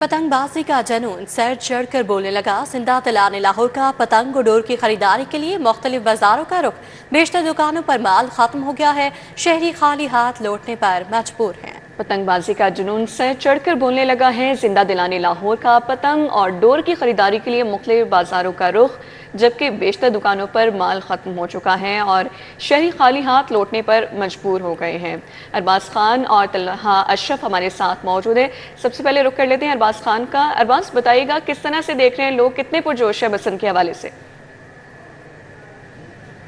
पतंगबाजी का जुनून सर चढ़कर बोलने लगा। जिंदा दिलाने लाहौर का पतंग और डोर की खरीदारी के लिए मुख्तलिफ बाजारों का रुख। बेशतर दुकानों पर माल खत्म हो गया है। शहरी खाली हाथ लौटने पर मजबूर हैं। पतंगबाजी का जुनून सर चढ़कर बोलने लगा है। जिंदा दिलाने लाहौर का पतंग और डोर की खरीदारी के लिए मुख्तलिफ बाजारों का रुख, जबकि बेशतर दुकानों पर माल खत्म हो चुका है और शहरी खाली हाथ लौटने पर मजबूर हो गए हैं। अरबाज खान और तलहा अशरफ हमारे साथ मौजूद है। सबसे पहले रुख कर लेते हैं अरबाज खान का। अरबाज, बताइएगा किस तरह से देख रहे हैं लोग, कितने पुरजोश है बसंत के हवाले से?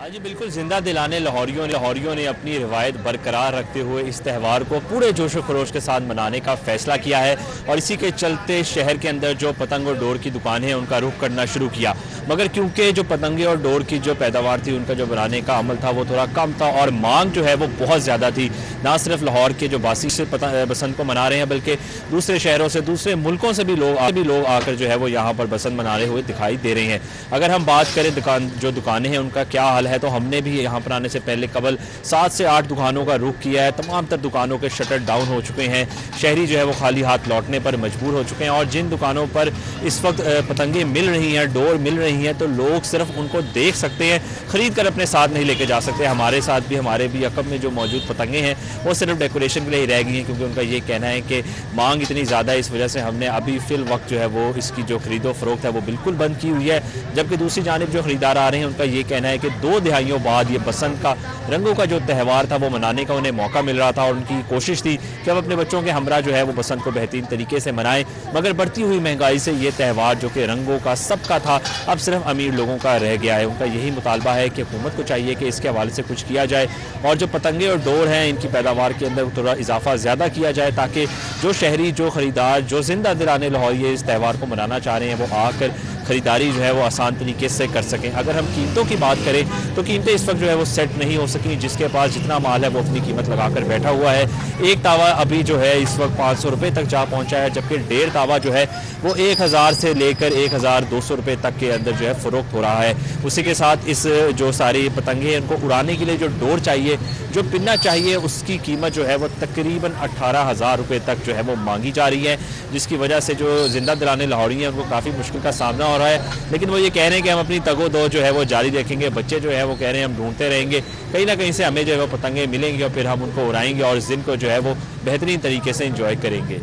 हाँ जी, बिल्कुल। जिंदा दिलाने लाहौरियों ने अपनी रिवायत बरकरार रखते हुए इस त्यौहार को पूरे जोश व खरोश के साथ मनाने का फैसला किया है और इसी के चलते शहर के अंदर जो पतंग और डोर की दुकानें हैं उनका रुख करना शुरू किया। मगर क्योंकि जो पतंगे और डोर की जो पैदावार थी, उनका जो बनाने का अमल था वो थोड़ा कम था और मांग जो है वो बहुत ज़्यादा थी। ना सिर्फ लाहौर के जो बासी से बसंत को मना रहे हैं, बल्कि दूसरे शहरों से, दूसरे मुल्कों से भी लोग आकर जो है वो यहाँ पर बसंत मनाने हुए दिखाई दे रहे हैं। अगर हम बात करें जो दुकानें हैं उनका क्या हाल है, तो हमने भी यहाँ पर आने से पहले कबल 7 से 8 दुकानों का रुख किया है। तमाम तर दुकानों के शटर डाउन हो चुके हैं। शहरी जो है वो खाली हाथ लौटने पर मजबूर हो चुके हैं और जिन दुकानों पर इस वक्त पतंगे मिल रही हैं, डोर मिल रही हैं, तो लोग सिर्फ उनको देख सकते हैं, खरीद कर अपने साथ नहीं लेके जा सकते। हमारे भी अकब में जो मौजूद पतंगे हैं वो सिर्फ डेकोरेशन के लिए ही रह गई हैं, क्योंकि उनका ये कहना है कि मांग इतनी ज़्यादा है, इस वजह से हमने अभी फिल वक्त जो है वो इसकी जो खरीदो फरोख्त है वो बिल्कुल बंद की हुई है। जबकि दूसरी जानिब जो खरीदार आ रहे हैं उनका ये कहना है कि 2 दिहाइयों बाद ये बसंत का रंगों का जो त्यौहार था वो मनाने का उन्हें मौका मिल रहा था और उनकी कोशिश थी कि अब अपने बच्चों के हमरा जो है वो बसंत को बेहतरीन तरीके से मनाएं। मगर बढ़ती हुई महंगाई से ये त्यौहार जो कि रंगों का सबका था, अब सिर्फ अमीर लोगों का रह गया है। उनका यही मुतालबा है कि हुकूमत को चाहिए कि इसके हवाले से कुछ किया जाए और जो पतंगे और डोर हैं इनकी पैदावार के अंदर थोड़ा इजाफा ज़्यादा किया जाए, ताकि जो शहरी, जो खरीदार, जो जिंदा दिलाने लाहौरी इस त्यौहार को मनाना चाह रहे हैं वो आकर खरीदारी जो है वो आसान तरीके से कर सकें। अगर हम कीमतों की बात करें तो कीमतें इस वक्त जो है वो सेट नहीं हो सकी। जिसके पास जितना माल है वो अपनी कीमत लगाकर बैठा हुआ है। एक तावा अभी जो है इस वक्त 500 रुपये तक जा पहुंचा है, जबकि 1.5 तावा जो है वो 1000 से लेकर 1200 रुपये तक के अंदर जो है फरोख्त हो रहा है। उसी के साथ इस जो सारी पतंगे हैं उनको उड़ाने के लिए जो डोर चाहिए, जो पिन्ना चाहिए, उसकी कीमत जो है वो तकरीबन 18,000 रुपये तक जो है वो मांगी जा रही है, जिसकी वजह से जो जिंदा दिलाने लाहौरी हैं उनको काफ़ी मुश्किल का सामना हो रहा है। लेकिन वो ये कह रहे हैं कि हम अपनी तगो दो जो है वो जारी रखेंगे। बच्चे जो है वो कह रहे हैं हम ढूंढते रहेंगे, कहीं ना कहीं से हमें जो है वो पतंगे मिलेंगे और फिर हम उनको उड़ाएंगे और इस दिन को जो है वो बेहतरीन तरीके से इंजॉय करेंगे।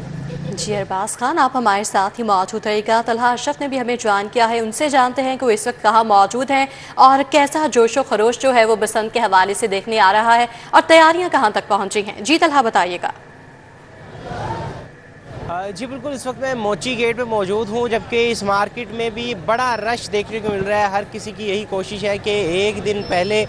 जी अरबाज खान, आप हमारे साथ ही मौजूद रहेगा। तलहा अशरफ ने भी हमें ज्वाइन किया है, उनसे जानते हैं कि वो इस वक्त कहाँ मौजूद हैं और कैसा जोशो खरोश जो है वो बसंत के हवाले से देखने आ रहा है और तैयारियां कहाँ तक पहुंची हैं। जी तलहा, बताइएगा। जी बिल्कुल, इस वक्त मैं मोची गेट पे मौजूद हूँ, जबकि इस मार्केट में भी बड़ा रश देखने को मिल रहा है। हर किसी की यही कोशिश है कि एक दिन पहले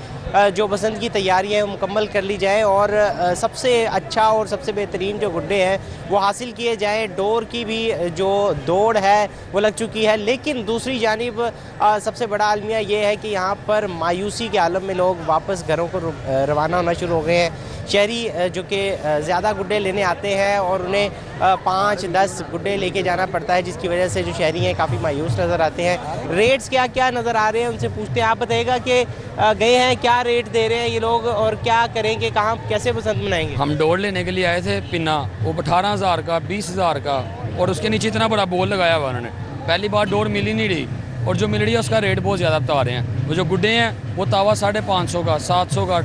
जो बसंत की तैयारियां हैं मुकम्मल कर ली जाए और सबसे अच्छा और सबसे बेहतरीन जो गुड्डे हैं वो हासिल किए जाएं। डोर की भी जो दौड़ है वो लग चुकी है, लेकिन दूसरी जानिब सबसे बड़ा अलमिया ये है कि यहाँ पर मायूसी के आलम में लोग वापस घरों को रवाना होना शुरू हो गए हैं। शहरी जो कि ज़्यादा गुड्डे लेने आते हैं और उन्हें 5-10 गुड्डे लेके जाना पड़ता है, जिसकी वजह से जो शहरी हैं काफ़ी मायूस नज़र आते हैं। रेट्स क्या क्या नज़र आ रहे हैं उनसे पूछते हैं। आप बताइएगा कि गए हैं, क्या रेट दे रहे हैं ये लोग और क्या करेंगे, कहाँ कैसे बसंत मनाएंगे? हम डोर लेने के लिए आए थे पिन्ना, वो 18,000 का, 20,000 का और उसके नीचे इतना बड़ा बोल लगाया हुआ उन्होंने। पहली बार डोर मिल ही नहीं रही और जो मिल रही है उसका रेट बहुत ज़्यादा बता रहे हैं। वो जो गुड्डे हैं वो तावा 550 का, 700 का,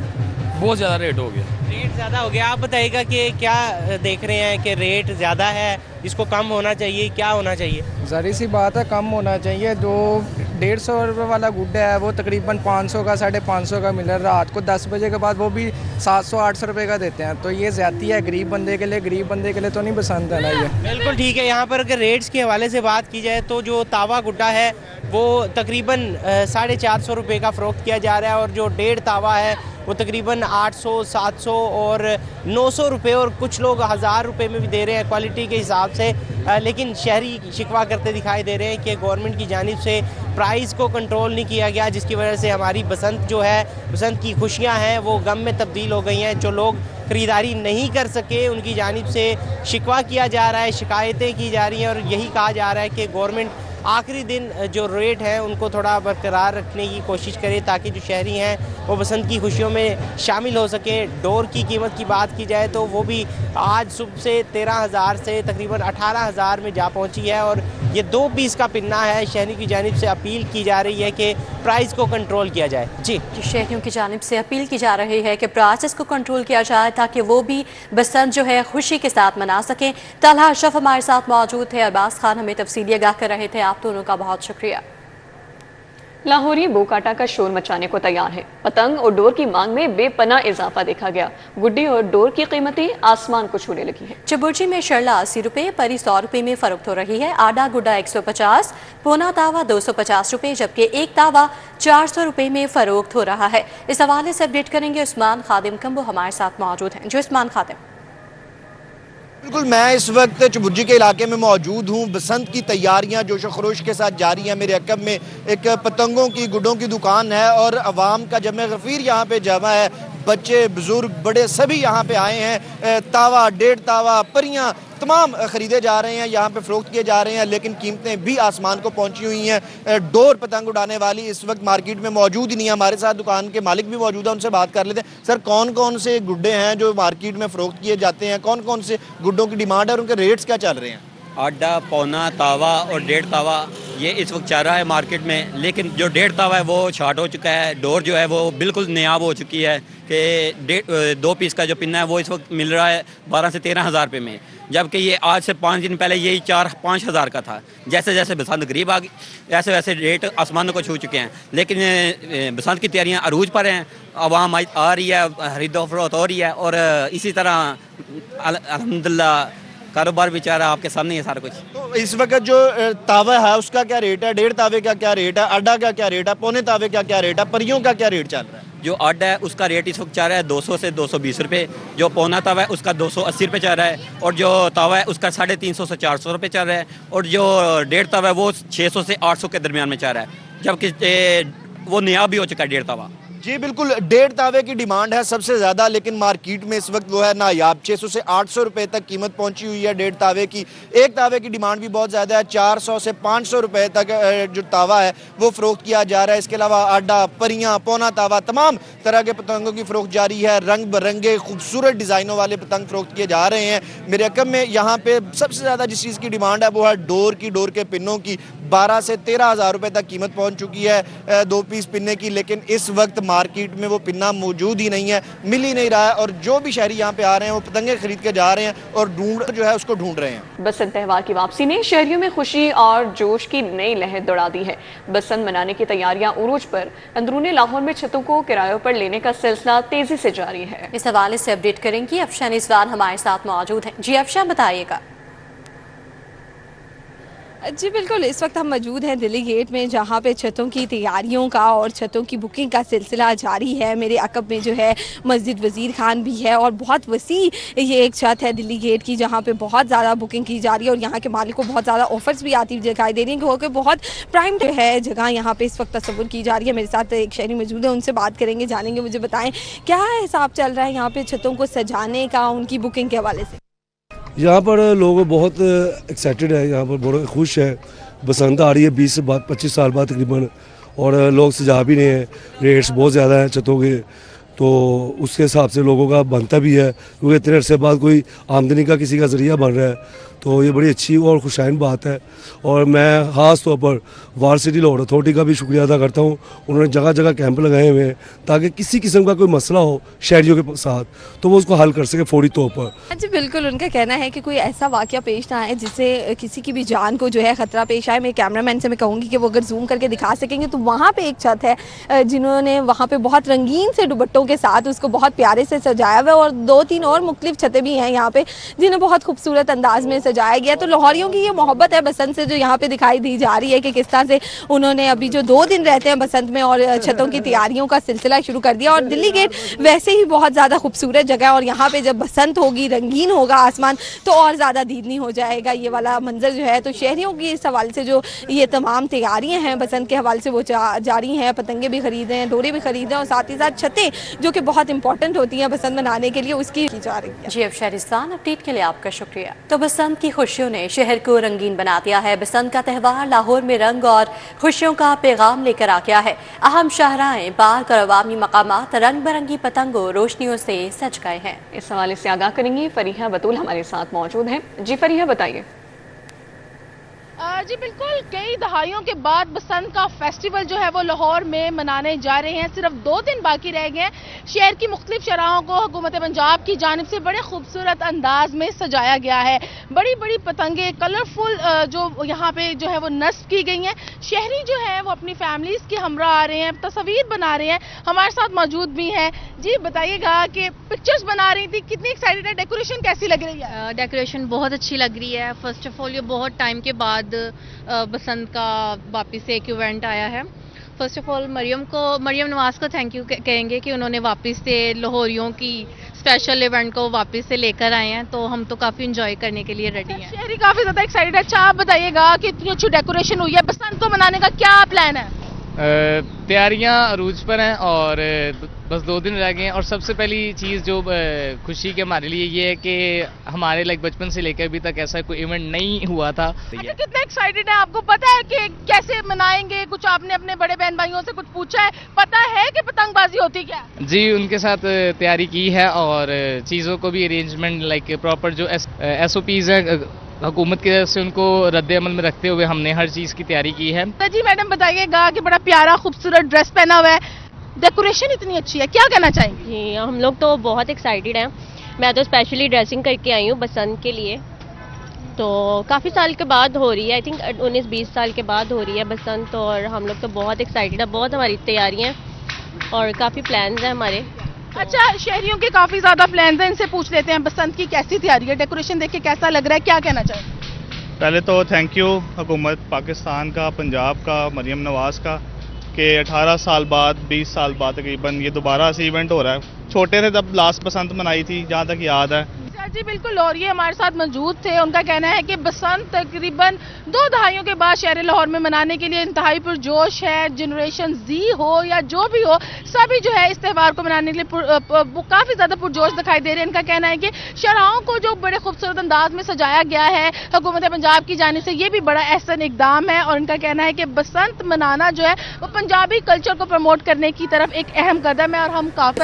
बहुत ज़्यादा रेट हो गया। रेट ज़्यादा हो गया। आप बताइएगा कि क्या देख रहे हैं कि रेट ज़्यादा है, इसको कम होना चाहिए, क्या होना चाहिए? ज़ाहिर सी बात है, कम होना चाहिए। जो 150 रुपये वाला गुड्डा है वो तकरीबन 500 का, 550 का मिल रहा है। रात को 10 बजे के बाद वो भी 700-800 रुपये का देते हैं, तो ये ज़्यादती है गरीब बंदे के लिए तो नहीं पसंद है ना ये। बिल्कुल ठीक है। यहाँ पर अगर रेट्स के हवाले से बात की जाए तो जो तावा गुड्डा है वो तकरीबन 450 रुपये का फ़रोख्त किया जा रहा है और जो 1.5 तावा है वो तकरीबन 800, 700 और 900 रुपये और कुछ लोग 1000 रुपये में भी दे रहे हैं क्वालिटी के हिसाब से। लेकिन शहरी शिकवा करते दिखाई दे रहे हैं कि गवर्नमेंट की जानिब से प्राइस को कंट्रोल नहीं किया गया, जिसकी वजह से हमारी बसंत जो है, बसंत की खुशियां हैं वो गम में तब्दील हो गई हैं। जो लोग ख़रीदारी नहीं कर सके उनकी जानिब से शिकवा किया जा रहा है, शिकायतें की जा रही हैं और यही कहा जा रहा है कि गवर्नमेंट आखिरी दिन जो रेट है उनको थोड़ा बरकरार रखने की कोशिश करें ताकि जो शहरी हैं वो बसंत की खुशियों में शामिल हो सकें। डोर की कीमत की बात की जाए तो वो भी आज सुबह से 13,000 से तकरीबन 18,000 में जा पहुंची है और ये 2 पीस का पिन्ना है। शहरी की जानिब से अपील की जा रही है कि प्राइस को कंट्रोल किया जाए। जी शहरियों की जानिब से अपील की जा रही है कि प्राइसेस को कंट्रोल किया जाए ताकि वो भी बसंत जो है खुशी के साथ मना सकें। तलहा अशरफ हमारे साथ मौजूद थे, अरबाज खान हमें तफसीली आगाह कर रहे थे। आप दोनों का बहुत शुक्रिया। लाहौरी बोकाटा का शोर मचाने को तैयार है। पतंग और डोर की मांग में बेपनाह इजाफा देखा गया। गुड्डी और डोर की कीमतें आसमान को छूने लगी है। चबुर्जी में शरला 80 रुपए, परी 100 रुपए में फरोख्त हो रही है। आडा गुड्डा 150, पोना तावा 250 रुपए, जबकि एक तावा 400 रुपए में फरोख्त हो रहा है। इस हवाले से अपडेट करेंगे उस्मान खादिम कम्बो हमारे साथ मौजूद हैं। जो उस्मान खादिम। बिल्कुल, मैं इस वक्त चबुर्जी के इलाके में मौजूद हूँ। बसंत की तैयारियाँ जोश खरोश के साथ जारी हैं। मेरे अकब में एक पतंगों की गुड्डों की दुकान है और अवाम का जमे गफीर यहाँ पे जमा है। बच्चे बुजुर्ग बड़े सभी यहाँ पे आए हैं। तावा, 1.5 तावा, परियाँ तमाम ख़रीदे जा रहे हैं, यहाँ पे फ़रोख्त किए जा रहे हैं, लेकिन कीमतें भी आसमान को पहुँची हुई हैं। डोर पतंग उड़ाने वाली इस वक्त मार्केट में मौजूद ही नहीं है। हमारे साथ दुकान के मालिक भी मौजूद है, उनसे बात कर लेते हैं। सर, कौन कौन से गुड्डे हैं जो मार्केट में फ़रोख्त किए जाते हैं? कौन कौन से गुड्डों की डिमांड है और उनके रेट्स क्या चल रहे हैं? आडा, पौना, तावा और 1.5 तावा ये इस वक्त चल रहा है मार्केट में। लेकिन जो 1.5 तावा है वो शार्ट हो चुका है। डोर जो है वो बिल्कुल नायाब हो चुकी है कि 2 पीस का जो पिन्ना है वो इस वक्त मिल रहा है 12 से 13,000 रुपये में, जबकि ये आज से 5 दिन पहले यही 4-5 हज़ार का था। जैसे जैसे बसंत करीब आ गई वैसे वैसे रेट आसमानों को छू चुके हैं। लेकिन बसंत की तैयारियाँ अरूज पर हैं, आवाम आ रही है, खरीदो फरोख्त हो रही है और इसी तरह अल्हम्दुलिल्लाह कारोबार भी चाह रहा है। आपके सामने है सारा कुछ। तो इस वक्त जो तावा है उसका क्या रेट है? 1.5 तावे का क्या रेट है? आडा का क्या रेट है? पौने तावे का क्या रेट है? परियों का क्या रेट चल रहा है? जो आडा है उसका रेट इस वक्त चल रहा है 200 से 220 रुपये। जो पौना तावा है उसका 280 रुपये चल रहा है और जो तावा है उसका 350 से 400 रुपये चल रहा है और जो 1.5 तावा है वो 600 से 800 के दरमियान में चल रहा है, जबकि वो नया भी हो चुका है 1.5 तावा। जी बिल्कुल, 1.5 तावे की डिमांड है सबसे ज़्यादा, लेकिन मार्केट में इस वक्त वो है नायाब। 600 से 800 रुपये तक कीमत पहुंची हुई है 1.5 तावे की। एक तावे की डिमांड भी बहुत ज़्यादा है, 400 से 500 रुपये तक जो तावा है वो फ़रोख्त किया जा रहा है। इसके अलावा आडा, परियाँ, पौना तावा, तमाम तरह के पतंगों की फ़रोख्त जारी है। रंग बिरंगे खूबसूरत डिज़ाइनों वाले पतंग फ़रोख्त किए जा रहे हैं। मेरे अकब में यहाँ पे सबसे ज़्यादा जिस चीज़ की डिमांड है वो है डोर की। डोर के पिन्नों की 12 से 13,000 रुपये तक कीमत पहुँच चुकी है 2 पीस पिन्ने की, लेकिन इस वक्त मार्केट में वो पिन्ना मौजूद ही नहीं है, मिल ही नहीं रहा है। और जो भी शहरी यहाँ पे आ रहे हैं वो पतंगे खरीद के जा रहे हैं और जो है उसको ढूंढ रहे हैं। बसंत त्यौहार की वापसी ने शहरियों में खुशी और जोश की नई लहर दौड़ा दी है। बसंत मनाने की तैयारियां उरूज पर। अंदरूनी लाहौर में छतों को किरायों पर लेने का सिलसिला तेजी से जारी है। इस हवाले से अपडेट करेंगी अफशा निज़वान हमारे साथ मौजूद हैं। जी अफशा, बताइएगा। जी बिल्कुल, इस वक्त हम मौजूद हैं दिल्ली गेट में, जहां पे छतों की तैयारियों का और छतों की बुकिंग का सिलसिला जारी है। मेरे अकब में जो है मस्जिद वज़ीर खान भी है और बहुत वसी ये एक छत है दिल्ली गेट की, जहां पे बहुत ज़्यादा बुकिंग की जा रही है और यहाँ के मालिक को बहुत ज़्यादा ऑफर्स भी आती दिखाई दे रही हैं क्योंकि बहुत प्राइम जो है जगह यहाँ पे इस वक्त तस्वुर की जा रही है। मेरे साथ एक शहरी मौजूद है, उनसे बात करेंगे, जानेंगे। मुझे बताएँ क्या हिसाब चल रहा है यहाँ पर छतों को सजाने का, उनकी बुकिंग के हवाले से? यहाँ पर लोग बहुत एक्साइटेड है, यहाँ पर बहुत खुश है। बसंत आ रही है 20 से 25 साल बाद तकरीबन, और लोग सजा भी रहे हैं। रेट्स बहुत ज़्यादा हैं छतों के, तो उसके हिसाब से लोगों का बनता भी है क्योंकि इतने अरसे बाद कोई आमदनी का किसी का ज़रिया बन रहा है, तो ये बड़ी अच्छी और खुशाइन बात है। और मैं ख़ास तौर पर वार सिटी लाहौर अथॉरिटी का भी शुक्रिया अदा करता हूँ। उन्होंने जगह जगह कैंप लगाए हुए हैं ताकि किसी किस्म का कोई मसला हो शहरियों के साथ तो वो उसको हल कर सके फौरी तौर पर। जी बिल्कुल, उनका कहना है कि कोई ऐसा वाक़या पेश ना आए जिससे किसी की भी जान को जो है ख़तरा पेश आए। मैं कैमरामैन से मैं कहूँगी कि वो अगर जूम करके दिखा सकेंगे तो वहाँ पे एक छत है जिन्होंने वहाँ पे बहुत रंगीन से दुपट्टों के साथ उसको बहुत प्यारे से सजाया हुआ है, और 2-3 और मुख्तलिफ छतें भी हैं यहाँ पे जिन्हें बहुत खूबसूरत अंदाज में सजाया गया। तो लाहौरियों की ये मोहब्बत है बसंत से जो यहाँ पे दिखाई दी जा रही है कि किस तरह से उन्होंने अभी जो 2 दिन रहते हैं बसंत में और छतों की तैयारियों का सिलसिला शुरू कर दिया। और दिल्ली गेट वैसे ही बहुत ज़्यादा खूबसूरत जगह है और यहाँ पे जब बसंत होगी, रंगीन होगा आसमान, तो और ज़्यादा दीदनी हो जाएगा ये वाला मंजर जो है। तो शहरियों की इस हवाले से जो ये तमाम तैयारियाँ हैं बसंत के हवाले से वो जारी हैं। पतंगे भी खरीदें हैं, डोरे भी खरीदें और साथ ही साथ छतें जो कि बहुत इंपॉर्टेंट होती हैं बसंत मनाने के लिए, उसकी की जा रही है। जी अब शहरिस्तान अपडेट के लिए आपका शुक्रिया। तो बसंत की की खुशियों ने शहर को रंगीन बना दिया है। बसंत का त्यौहार लाहौर में रंग और खुशियों का पैगाम लेकर आ गया है। अहम शाहराएं, पार्क और अवामी मकामात रंग बिरंगी पतंगों रोशनियों से सज गए हैं। इस हवाले से आगाह करेंगी फरीहा बतूल हमारे साथ मौजूद हैं। जी फरीहा, बताइए। जी बिल्कुल, कई दहाइयों के बाद बसंत का फेस्टिवल जो है वो लाहौर में मनाने जा रहे हैं। सिर्फ 2 दिन बाकी रह गए हैं। शहर की मुख्तलिफ शराहों को हुकूमत पंजाब की जानिब से बड़े खूबसूरत अंदाज में सजाया गया है। बड़ी बड़ी पतंगे कलरफुल जो यहाँ पे जो है वो नस्ब की गई हैं। शहरी जो है वो अपनी फैमिलीज के हमरा आ रहे हैं, तस्वीर बना रहे हैं। हमारे साथ मौजूद भी हैं। जी बताइएगा कि पिक्चर्स बना रही थी, कितनी एक्साइटेड है, डेकोरेशन कैसी लग रही है? डेकोरेशन बहुत अच्छी लग रही है। फर्स्ट ऑफ ऑल ये बहुत टाइम के बाद बसंत का वापस से एक इवेंट आया है। First of all Maryam Nawaz को थैंक यू कहेंगे कि उन्होंने वापस से लाहौरियों की स्पेशल इवेंट को वापस से लेकर आए हैं, तो हम तो काफ़ी इंजॉय करने के लिए रेडी हैं। शहरी काफ़ी ज़्यादा एक्साइटेड है। अच्छा आप बताइएगा कि इतनी अच्छी डेकोरेशन हुई है, बसंत को मनाने का क्या प्लान है? तैयारियां अरूज पर हैं और बस 2 दिन रह गए हैं। और सबसे पहली चीज़ जो खुशी के हमारे लिए ये है कि हमारे बचपन से लेकर अभी तक ऐसा कोई इवेंट नहीं हुआ था। अच्छा, कितना एक्साइटेड है? आपको पता है कि कैसे मनाएंगे? कुछ आपने अपने बड़े बहन भाइयों से कुछ पूछा है? पता है कि पतंगबाजी होती क्या? जी उनके साथ तैयारी की है और चीज़ों को भी अरेंजमेंट प्रॉपर जो SOPs है हुकूमत की तरफ से उनको रद्द अमल में रखते हुए हमने हर चीज़ की तैयारी की है। जी मैडम बताइएगा कि बड़ा प्यारा खूबसूरत ड्रेस पहना हुआ है, डेकोरेशन इतनी अच्छी है, क्या कहना चाहेंगे? जी हम लोग तो बहुत एक्साइटेड हैं। मैं तो स्पेशली ड्रेसिंग करके आई हूँ बसंत के लिए, तो काफ़ी साल के बाद हो रही है। आई थिंक 19-20 साल के बाद हो रही है बसंत, और हम लोग तो बहुत एक्साइटेड है। बहुत हमारी तैयारियाँ और काफ़ी प्लान्स हैं हमारे। अच्छा, शहरियों के काफ़ी ज़्यादा प्लान्स हैं, इनसे पूछ लेते हैं बसंत की कैसी तैयारी है, डेकोरेशन देख के कैसा लग रहा है, क्या कहना चाहेंगे? पहले तो थैंक यू हुकूमत पाकिस्तान का, पंजाब का, मरियम नवाज़ का कि 18 साल बाद 20 साल बाद तकरीबन ये दोबारा से इवेंट हो रहा है। छोटे थे तब लास्ट बसंत मनाई थी, जहाँ तक याद है। जी बिल्कुल, और ये हमारे साथ मौजूद थे। उनका कहना है कि बसंत तकरीबन 2 दहाइयों के बाद शहर लाहौर में मनाने के लिए इंतहाई पुरजोश है। जनरेशन Z हो या जो भी हो, सभी जो है इस त्यौहार को मनाने के लिए काफ़ी ज़्यादा पुरजोश दिखाई दे रहे हैं। इनका कहना है कि शहराओं को जो बड़े खूबसूरत अंदाज में सजाया गया है हुकूमत पंजाब की जानिब से, ये भी बड़ा एहसन इकदाम है। और इनका कहना है कि बसंत मनाना जो है वो पंजाबी कल्चर को प्रमोट करने की तरफ एक अहम कदम है और हम काफ़ी।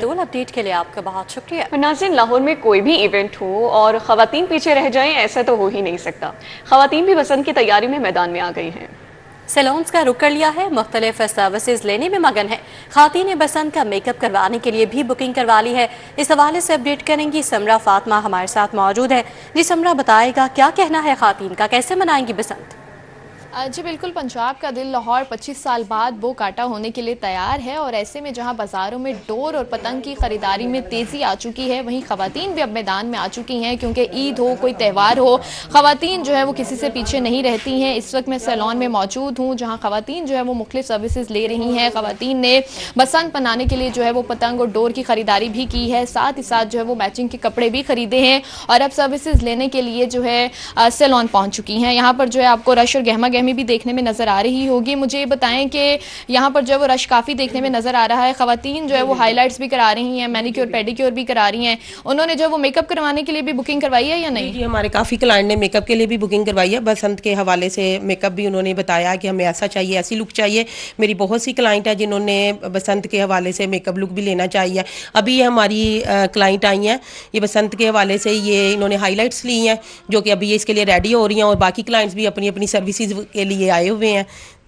अपडेट के लिए आपका बहुत शुक्रिया। नाज़रीन, लाहौर में कोई भी इवेंट हो और ख़वातीन पीछे रह जाएं, ऐसा तो हो ही नहीं सकता। ख़वातीन भी बसंत की तैयारी में मैदान में आ गई हैं। सैलून्स का रुख कर लिया है, मुख्तलिफ सर्विसेज लेने में मगन है। खातीन ने बसंत का मेकअप करवाने के लिए भी बुकिंग करवा ली है। इस हवाले से अपडेट करेंगी समरा फातिमा हमारे साथ मौजूद है। जी समरा, बताएगा क्या कहना है खातीन का, कैसे मनाएंगी बसंत? जी बिल्कुल, पंजाब का दिल लाहौर 25 साल बाद बो काटा होने के लिए तैयार है। और ऐसे में जहां बाज़ारों में डोर और पतंग की ख़रीदारी में तेज़ी आ चुकी है, वहीं ख़वातीन भी अब मैदान में आ चुकी हैं। क्योंकि ईद हो, कोई त्यौहार हो, ख़वातीन जो है वो किसी से पीछे नहीं रहती हैं। इस वक्त मैं सैलून में मौजूद हूँ, जहाँ ख़वातीन जो है वो मुख्तलिफ सर्विसेज ले रही हैं। ख़वातीन ने बसंत मनाने के लिए जो है वो पतंग और डोर की ख़रीदारी भी की है, साथ ही साथ जो है वो मैचिंग के कपड़े भी ख़रीदे हैं और अब सर्विसेज लेने के लिए जो है सैलून पहुँच चुकी हैं। यहाँ पर जो है आपको रश और गहमा गहमी भी देखने में नजर आ रही होगी। मुझे ये बताएं कि यहाँ पर जो है वो रश काफ़ी देखने में नजर आ रहा है। ख़वातीन जो है वो हाईलाइट्स भी करा रही हैं, मैनिक्योर पेडिक्योर भी करा रही हैं। उन्होंने जो है वो मेकअप करवाने के लिए भी बुकिंग करवाई है या नहीं? जी, हमारे काफ़ी क्लाइंट ने मेकअप के लिए भी बुकिंग करवाई है। बसंत के हवाले से मेकअप भी उन्होंने बताया कि हमें ऐसा चाहिए, ऐसी लुक चाहिए। मेरी बहुत सी क्लाइंट है जिन्होंने बसंत के हवाले से मेकअप लुक भी लेना चाहिए। अभी ये हमारी क्लाइंट आई हैं, ये बसंत के हवाले से ये इन्होंने हाईलाइट्स ली हैं जो कि अभी ये इसके लिए रेडी हो रही हैं और बाकी क्लाइंट्स भी अपनी अपनी सर्विसेज के लिए आए हुए हैं।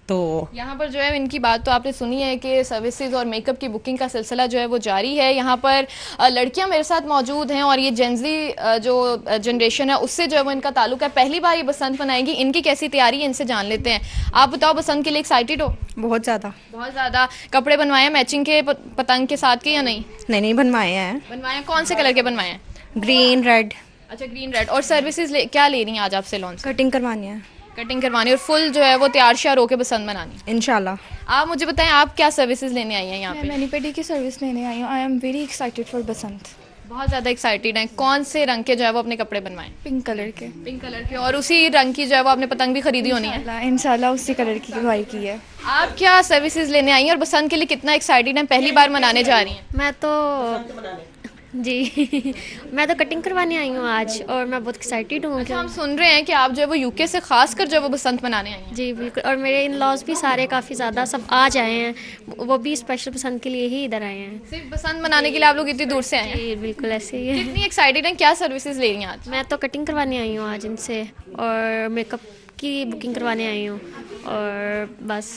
तो यहाँ पर जो है इनकी बात तो आपने सुनी है कि सर्विसेज और मेकअप की बुकिंग का सिलसिला जो है वो जारी है। यहाँ पर लड़कियाँ मेरे साथ मौजूद हैं और ये जेंजी जो जनरेशन है उससे जो है वो इनका ताल्लुक है। पहली बार ये बसंत मनाएंगी, इनकी कैसी तैयारी है इनसे जान लेते हैं। आप बताओ, बसंत के लिए एक्साइटेड हो? बहुत ज़्यादा। बहुत ज़्यादा। कपड़े बनवाए हैं मैचिंग के पतंग के साथ के या नहीं? नहीं बनवाए हैं। बनवाए हैं? कौन से कलर के बनवाए हैं? Green red. अच्छा, ग्रीन रेड। और सर्विसेज क्या ले रही हैं आज आप सैलून से? कटिंग करवानी है। कटिंग करवानी और फुल जो है वो तैयार श्यार होकर बसंत मनानी इंशाल्लाह। आप मुझे बताएं, आप क्या सर्विसेज लेने आई हैं यहाँ पे? मैं मैनी-पेडी की सर्विस लेने आई हूँ। I am very excited for Basant. बहुत ज़्यादा एक्साइटेड हैं। कौन से रंग के जो है वो अपने कपड़े बनवाएं? पिंक कलर के। पिंक कलर के। और उसी रंग की जो है वो आपने पतंग भी खरीदी होनी है? इंशाल्लाह उसी कलर की बाई की है। आप क्या सर्विसेज लेने आई हैं और बसंत के लिए कितना एक्साइटेड हैं? पहली बार मनाने जा रही हैं? मैं तो जी मैं तो कटिंग करवाने आई हूँ आज और मैं बहुत एक्साइटेड हूँ। अच्छा, हम सुन रहे हैं कि आप जो है वो यूके से खास कर जो है वो बसंत मनाने आई हैं। जी बिल्कुल, और मेरे इन लॉज भी सारे काफ़ी ज़्यादा सब आज आए हैं, वो भी स्पेशल बसंत के लिए ही इधर आए हैं। सिर्फ बसंत मनाने के लिए आप लोग इतनी दूर से आए हैं? जी बिल्कुल ऐसे ही है। कितनी एक्साइटेड हैं, क्या सर्विसेज ले रही हैं आज? मैं तो कटिंग करवाने आई हूँ आज इनसे और मेकअप की बुकिंग करवाने आई हूँ और बस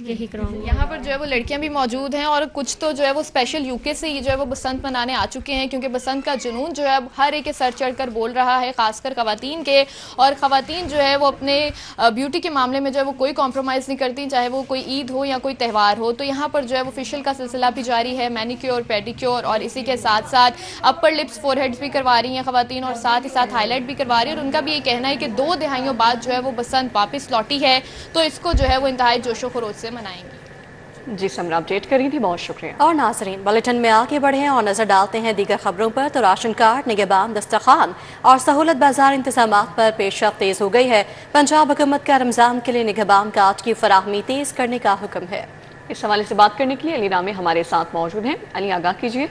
यही कराऊंगी। यहाँ पर जो है वो लड़कियाँ भी मौजूद हैं और कुछ तो जो है वो स्पेशल यूके से ही जो है वो बसंत मनाने आ चुके हैं, क्योंकि बसंत का जुनून जो है हर एक के सर चढ़कर बोल रहा है, खासकर ख़वातीन के। और ख़वातीन जो है वो अपने ब्यूटी के मामले में जो है वो कोई कॉम्प्रोमाइज़ नहीं करती, चाहे वो कोई ईद हो या कोई त्यौहार हो। तो यहाँ पर जो है वो फेशियल का सिलसिला भी जारी है, मैनिक्योर, पेडिक्योर, और इसी के साथ साथ अपर लिप्स, फोरहेड्स भी करवा रही हैं ख़वातीन और साथ ही साथ हाईलाइट भी करवा रही है। और उनका भी ये कहना है कि 2 दहाइयों बाद जो है वो बसंत वापस लौटी है, तो इसको जो है वो इंतहाई जोशो खरोश से मनाएंगे। जी समरा अपडेट करी थी, बहुत शुक्रिया। और नाजरीन, बुलेटिन में आगे बढ़े हैं और नजर डालते हैं दीगर खबरों पर। तो राशन कार्ड, निगहबान, दस्तरखान और सहूलत बाजार इंतजामात पर पेशरफ्त तेज हो गई है। पंजाब हुकूमत का रमजान के लिए निगहबान कार्ड की फराहमी तेज करने का हुक्म है। इस हवाले से बात करने के लिए अली रामे हमारे साथ मौजूद हैं। अली, आगाह कीजिए।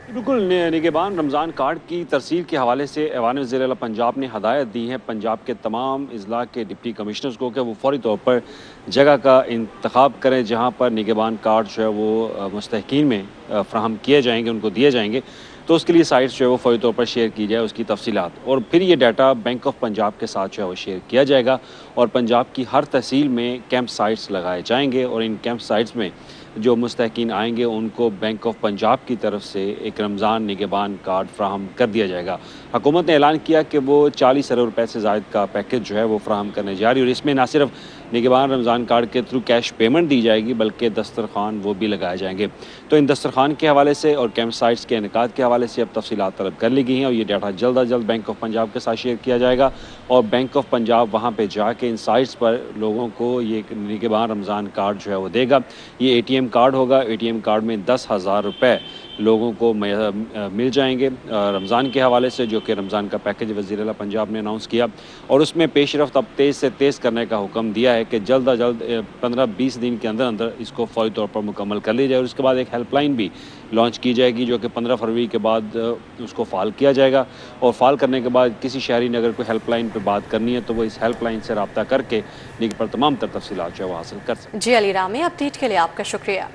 बिल्कुल, निगहबान रमज़ान कार्ड की तरसील के हवाले से ऐवान वज़ीर आला पंजाब ने हदायत दी है पंजाब के तमाम अजला के डिप्टी कमिश्नर्स को कि वो फौरी तौर पर जगह का इंतखाब करें जहाँ पर निगहबान कार्ड जो है वो मुस्तहकीन में फ़राहम किए जाएंगे, उनको दिए जाएंगे। तो उसके लिए साइट्स जो है वो फौरी तौर पर शेयर की जाए, उसकी तफसीलात, और फिर ये डाटा बैंक ऑफ पंजाब के साथ जो है वो शेयर किया जाएगा और पंजाब की हर तहसील में कैंप साइट्स लगाए जाएंगे और इन कैंप साइट्स में जो मुस्तहकीन आएंगे उनको बैंक ऑफ पंजाब की तरफ से एक रमज़ान निगहबान कार्ड फ्राहम कर दिया जाएगा। हुकूमत ने ऐलान किया कि वो 40 अरब रुपये से ज़ायद का पैकेज जो है वो फ्राहम करने जा रही है और इसमें ना सिर्फ निगहबान रमज़ान कार्ड के थ्रू कैश पेमेंट दी जाएगी बल्कि दस्तरखान वो भी लगाए जाएंगे। तो इन दस्तरखान के हवाले से और कैंप साइट्स के इनेकाद के हवाले से अब तफसीलात तलब कर ली गई हैं और ये डाटा जल्द अज जल्द बैंक ऑफ पंजाब के साथ शेयर किया जाएगा और बैंक ऑफ पंजाब वहाँ पर जाके इन साइट्स पर लोगों को ये निगहबान रमज़ान कार्ड जो है वो देगा। ये ATM कार्ड होगा, ATM कार्ड में 10,000 रुपये लोगों को मिल जाएंगे रमज़ान के हवाले से, जो कि रमज़ान का पैकेज वज़ीर आला पंजाब ने अनाउंस किया और उसमें पेशरफ्त अब तेज़ से तेज़ करने का हुक्म दिया है कि जल्द अज जल्द 15-20 दिन के अंदर अंदर इसको फौरी तौर पर मुकम्मल कर ली जाए और उसके बाद एक हेल्पलाइन भी लॉन्च की जाएगी जो कि 15 फरवरी के बाद उसको फ़ाल किया जाएगा और फ़ाल करने के बाद किसी शहरी ने अगर कोई हेल्पलाइन पर बात करनी है तो वो इस हेल्पलाइन से रब्ता करके पर तमाम तर तफसीलात जो है वो हासिल कर सकते हैं। जी अली रामी, अपडेट के लिए आपका शुक्रिया।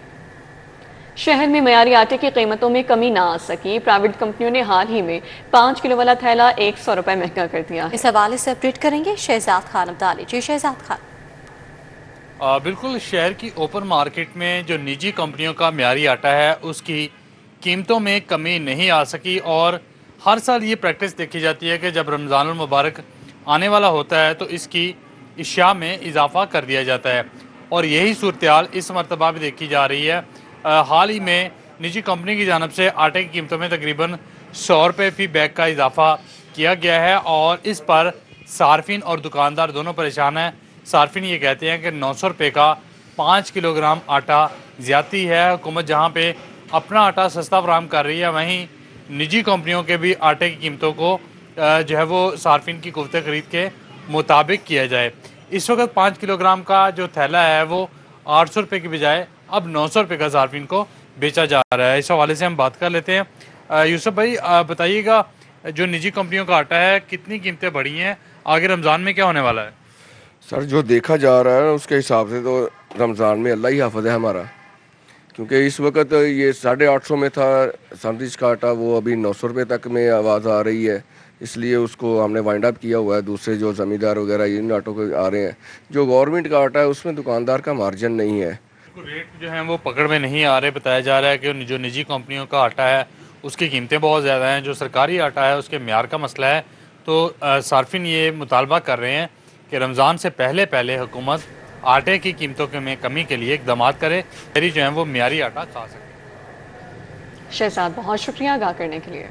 शहर में मयारी आटे की कीमतों में कमी ना आ सकी, प्राइवेट कंपनियों ने हाल ही में 5 किलो वाला थैला 100 रुपये महंगा कर दिया। इस हवाले से अपडेट करेंगे शहजाद खान अब्दाली। जी शहजाद खान। बिल्कुल, शहर की ओपन मार्केट में जो निजी कंपनियों का मयारी आटा है उसकी कीमतों में कमी नहीं आ सकी और हर साल ये प्रैक्टिस देखी जाती है कि जब रमज़ानुल मुबारक आने वाला होता है तो इसकी इशिया में इजाफा कर दिया जाता है और यही सूरत हाल इस मरतबा भी देखी जा रही है। हाल ही में निजी कंपनी की जानिब से आटे की कीमतों में तकरीबन 100 रुपये फी बैग का इजाफा किया गया है और इस पर सार्फिन और दुकानदार दोनों परेशान हैं। सार्फिन ये कहते हैं कि 900 रुपये का 5 किलोग्राम आटा ज़्यादती है। हुकूमत जहाँ पे अपना आटा सस्ता फराहम कर रही है, वहीं निजी कंपनियों के भी आटे की कीमतों को जो है वो सार्फिन की कुव्वत खरीद के मुताबिक किया जाए। इस वक्त 5 किलोग्राम का जो थैला है वो 800 रुपये की बजाय अब 900 रुपये का सार्फिन को बेचा जा रहा है। इस हवाले से हम बात कर लेते हैं। यूसुफ भाई, बताइएगा जो निजी कंपनियों का आटा है कितनी कीमतें बढ़ी हैं, आगे रमज़ान में क्या होने वाला है? सर, जो देखा जा रहा है उसके हिसाब से तो रमज़ान में अल्लाह ही हाफ़िज़ है हमारा, क्योंकि इस वक्त ये 850 में था सैंडविच का आटा, वो अभी 900 रुपये तक में आवाज़ आ रही है, इसलिए उसको हमने वाइंड अप किया हुआ है। दूसरे जो ज़मींदार वगैरह इन आटों के आ रहे हैं, जो गवर्नमेंट का आटा है उसमें दुकानदार का मार्जिन नहीं है, रेट जो है वो पकड़ में नहीं आ रहे। बताया जा रहा है कि जो निजी कंपनियों का आटा है उसकी कीमतें बहुत ज़्यादा हैं, जो सरकारी आटा है उसके म्यार का मसला है। तो सार्फिन ये मुतालबा कर रहे हैं कि रमज़ान से पहले पहले हुकूमत आटे की कीमतों में कमी के लिए इकदाम करे, जो है वो म्यारी आटा खा सके। शहजाद, बहुत शुक्रिया आगाह करने के लिए।